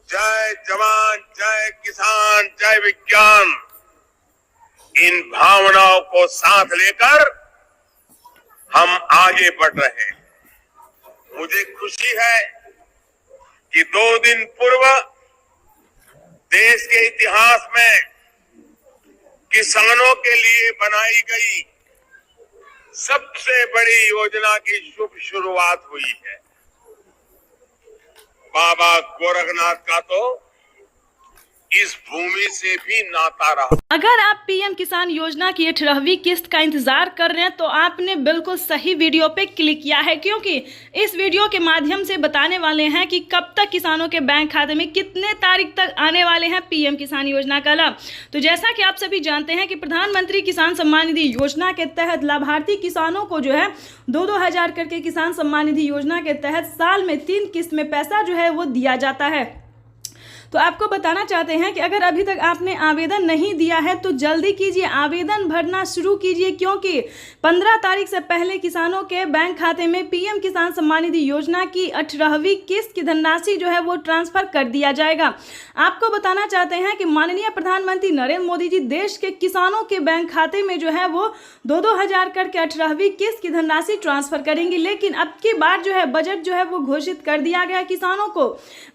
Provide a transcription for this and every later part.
जय जवान, जय किसान, जय विज्ञान, इन भावनाओं को साथ लेकर हम आगे बढ़ रहे हैं। मुझे खुशी है कि 2 दिन पूर्व देश के इतिहास में किसानों के लिए बनाई गई सबसे बड़ी योजना की शुभ शुरुआत हुई है। बाबा गोरखनाथ का तो इस भूमि से भी नाता रहा। अगर आप पीएम किसान योजना की 18वीं किस्त का इंतजार कर रहे हैं तो आपने बिल्कुल सही वीडियो पे क्लिक किया है, क्योंकि इस वीडियो के माध्यम से बताने वाले हैं कि कब तक किसानों के बैंक खाते में कितने तारीख तक आने वाले हैं पीएम किसान योजना का लाभ। तो जैसा कि आप सभी जानते हैं कि प्रधानमंत्री किसान सम्मान निधि योजना के तहत लाभार्थी किसानों को जो है 2-2 हजार करके किसान सम्मान निधि योजना के तहत साल में 3 किस्त में पैसा जो है वो दिया जाता है। तो आपको बताना चाहते हैं कि अगर अभी तक आपने आवेदन नहीं दिया है तो जल्दी कीजिए, आवेदन भरना शुरू कीजिए, क्योंकि 15 तारीख से पहले किसानों के बैंक खाते में पीएम किसान सम्मान निधि योजना की 18वीं किस्त की धनराशि जो है वो ट्रांसफर कर दिया जाएगा। आपको बताना चाहते हैं कि माननीय प्रधानमंत्री नरेंद्र मोदी जी देश के किसानों के बैंक खाते में जो है वो 2-2 हजार करके 18वीं किस्त की धनराशि ट्रांसफर करेंगी। लेकिन अब की बार जो है बजट जो है वो घोषित कर दिया गया किसानों को।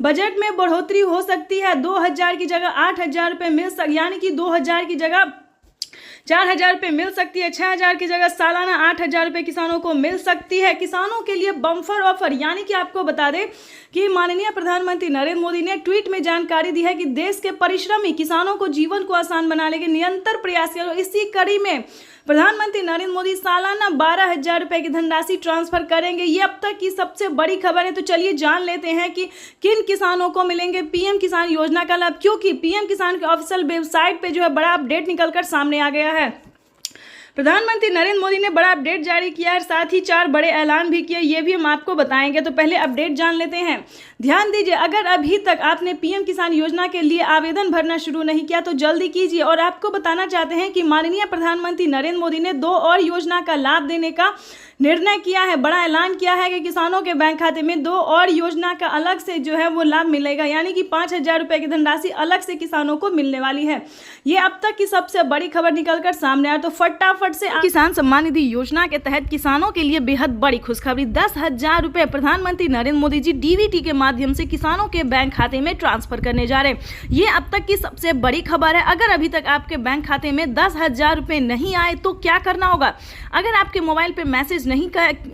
बजट में बढ़ोतरी हो सकती है, 2,000 की जगह 8,000 रुपए मिल सकती, यानी कि 2,000 की जगह 4,000 रुपए मिल सकती है, 6,000 की जगह सालाना 8,000 रुपए किसानों को मिल सकती है। किसानों के लिए बम्पर ऑफर, यानी कि आपको बता दें कि माननीय प्रधानमंत्री नरेंद्र मोदी ने ट्वीट में जानकारी दी है कि देश के परिश्रमी किसानों को जीवन को आसान बनाने के निरंतर प्रयास करो। इसी कड़ी में प्रधानमंत्री नरेंद्र मोदी सालाना 12,000 रुपए की धनराशि ट्रांसफर करेंगे। ये अब तक की सबसे बड़ी खबर है। तो चलिए जान लेते हैं कि किन किसानों को मिलेंगे पीएम किसान योजना का लाभ, क्योंकि पीएम किसान के ऑफिशियल वेबसाइट पे जो है बड़ा अपडेट निकलकर सामने आ गया है। प्रधानमंत्री नरेंद्र मोदी ने बड़ा अपडेट जारी किया है, साथ ही 4 बड़े ऐलान भी किए, ये भी हम आपको बताएंगे। तो पहले अपडेट जान लेते हैं। ध्यान दीजिए, अगर अभी तक आपने पीएम किसान योजना के लिए आवेदन भरना शुरू नहीं किया तो जल्दी कीजिए। और आपको बताना चाहते हैं कि माननीय प्रधानमंत्री नरेंद्र मोदी ने 2 और योजना का लाभ देने का निर्णय किया है। बड़ा ऐलान किया है कि किसानों के बैंक खाते में 2 और योजना का अलग से जो है वो लाभ मिलेगा, यानी कि 5,000 रुपए की धनराशि अलग से किसानों को मिलने वाली है। ये अब तक की सबसे बड़ी खबर निकलकर सामने आया। तो फटाफट से किसान सम्मान निधि योजना के तहत किसानों के लिए बेहद बड़ी खुशखबरी, 10,000 रुपए प्रधानमंत्री नरेंद्र मोदी जी डीबीटी के माध्यम से किसानों के बैंक खाते में ट्रांसफर करने जा रहे हैं। ये अब तक की सबसे बड़ी खबर है। अगर अभी तक आपके बैंक खाते में 10,000 रुपए नहीं आए तो क्या करना होगा? अगर आपके मोबाइल पे मैसेज नहीं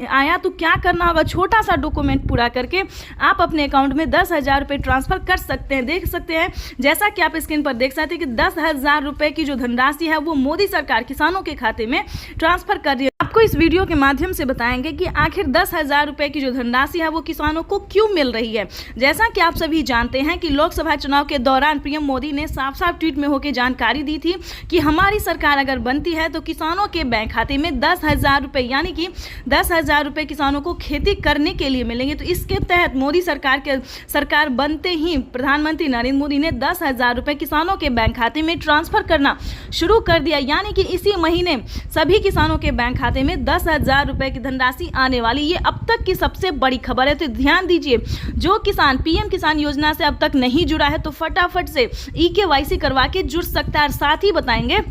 आया तो क्या करना होगा? छोटा सा डॉक्यूमेंट पूरा करके आप अपने अकाउंट में 10,000 रुपए ट्रांसफर कर सकते हैं। देख सकते हैं जैसा कि आप स्क्रीन पर देख सकते हैं कि 10,000 रुपए की जो धनराशि है वो मोदी सरकार किसानों के खाते में ट्रांसफर कर रही है। आपको इस वीडियो के माध्यम से बताएंगे कि आखिर 10,000 रुपए की जो धनराशि है वो किसानों को क्यों मिल रही है। जैसा कि आप सभी जानते हैं कि लोकसभा चुनाव के दौरान पीएम मोदी ने साफ साफ ट्वीट में होकर जानकारी दी थी कि हमारी सरकार अगर बनती है तो किसानों के बैंक खाते में 10,000 रुपए, यानी कि 10,000 रुपए किसानों को खेती करने के लिए मिलेंगे। तो इसके तहत मोदी सरकार बनते ही प्रधानमंत्री नरेंद्र मोदी ने 10,000 रुपए किसानों के बैंक खाते में ट्रांसफर करना शुरू कर दिया, यानी कि इसी महीने सभी किसानों के बैंक खाते में 10,000 रुपए की धनराशि आने वाली। ये अब तक की सबसे बड़ी खबर है। तो ध्यान दीजिए, जो किसान पीएम किसान योजना से अब तक नहीं जुड़ा है तो फटाफट से EKYC करवा के जुड़ सकता है। और साथ ही बताएंगे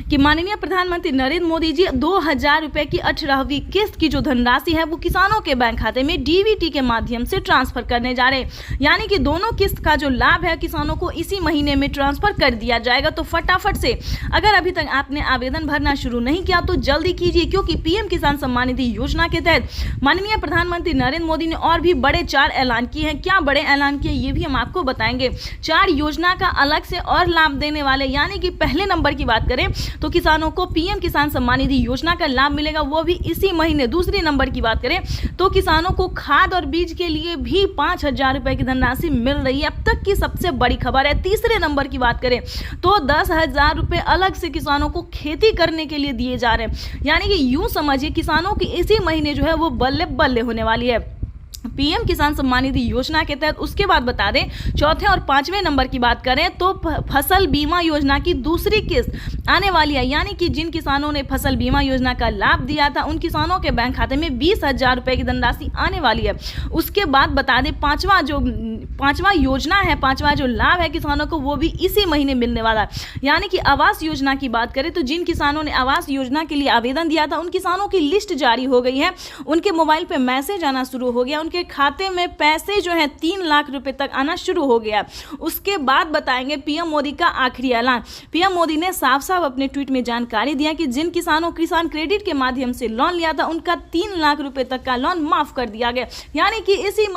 कि माननीय प्रधानमंत्री नरेंद्र मोदी जी 2,000 रुपए की 18वीं किस्त की जो धनराशि है वो किसानों के बैंक खाते में डीबीटी के माध्यम से ट्रांसफर करने जा रहे हैं, यानी कि दोनों किस्त का जो लाभ है किसानों को इसी महीने में ट्रांसफर कर दिया जाएगा। तो फटाफट से अगर अभी तक आपने आवेदन भरना शुरू नहीं किया तो जल्दी कीजिए, क्योंकि पीएम किसान सम्मान निधि योजना के तहत माननीय प्रधानमंत्री नरेंद्र मोदी ने और भी बड़े 4 ऐलान किए हैं। क्या बड़े ऐलान किए ये भी हम आपको बताएंगे। 4 योजना का अलग से और लाभ देने वाले, यानी कि पहले नंबर की बात करें तो किसानों को पीएम किसान सम्मान निधि योजना का लाभ मिलेगा, वो भी इसी महीने। दूसरे नंबर की बात करें तो किसानों को खाद और बीज के लिए भी 5,000 रुपए की धनराशि मिल रही है। अब तक की सबसे बड़ी खबर है। तीसरे नंबर की बात करें तो 10,000 रुपए अलग से किसानों को खेती करने के लिए दिए जा रहे हैं, यानी कि यूं समझिए किसानों की इसी महीने जो है वो बल्ले बल्ले होने वाली है। पीएम किसान सम्मान निधि योजना के तहत। उसके बाद बता दें चौथे और पांचवें नंबर की बात करें तो फसल बीमा योजना की दूसरी किस्त आने वाली है, यानी कि जिन किसानों ने फसल बीमा योजना का लाभ दिया था उन किसानों के बैंक खाते में 20,000 रुपए की धनराशि आने वाली है। उसके बाद बता दें पांचवा योजना है, पांचवा जो लाभ है किसानों को वो भी इसी महीने मिलने वाला है, यानी कि आवास योजना की बात करें तो जिन किसानों ने आवास योजना के लिए आवेदन दिया था उन किसानों की लिस्ट जारी हो गई है, उनके मोबाइल पे मैसेज आना शुरू हो गया, उनके खाते में पैसे जो है 3 लाख रुपए तक आना शुरू हो गया। उसके बाद बताएंगे पीएम मोदी का आखिरी ऐलान। पीएम मोदी ने साफ साफ अपने ट्वीट में जानकारी दिया कि जिन किसानों किसान क्रेडिट के माध्यम से लोन लिया था उनका 3 लाख रुपए तक का लोन माफ कर दिया गया, यानी कि इसी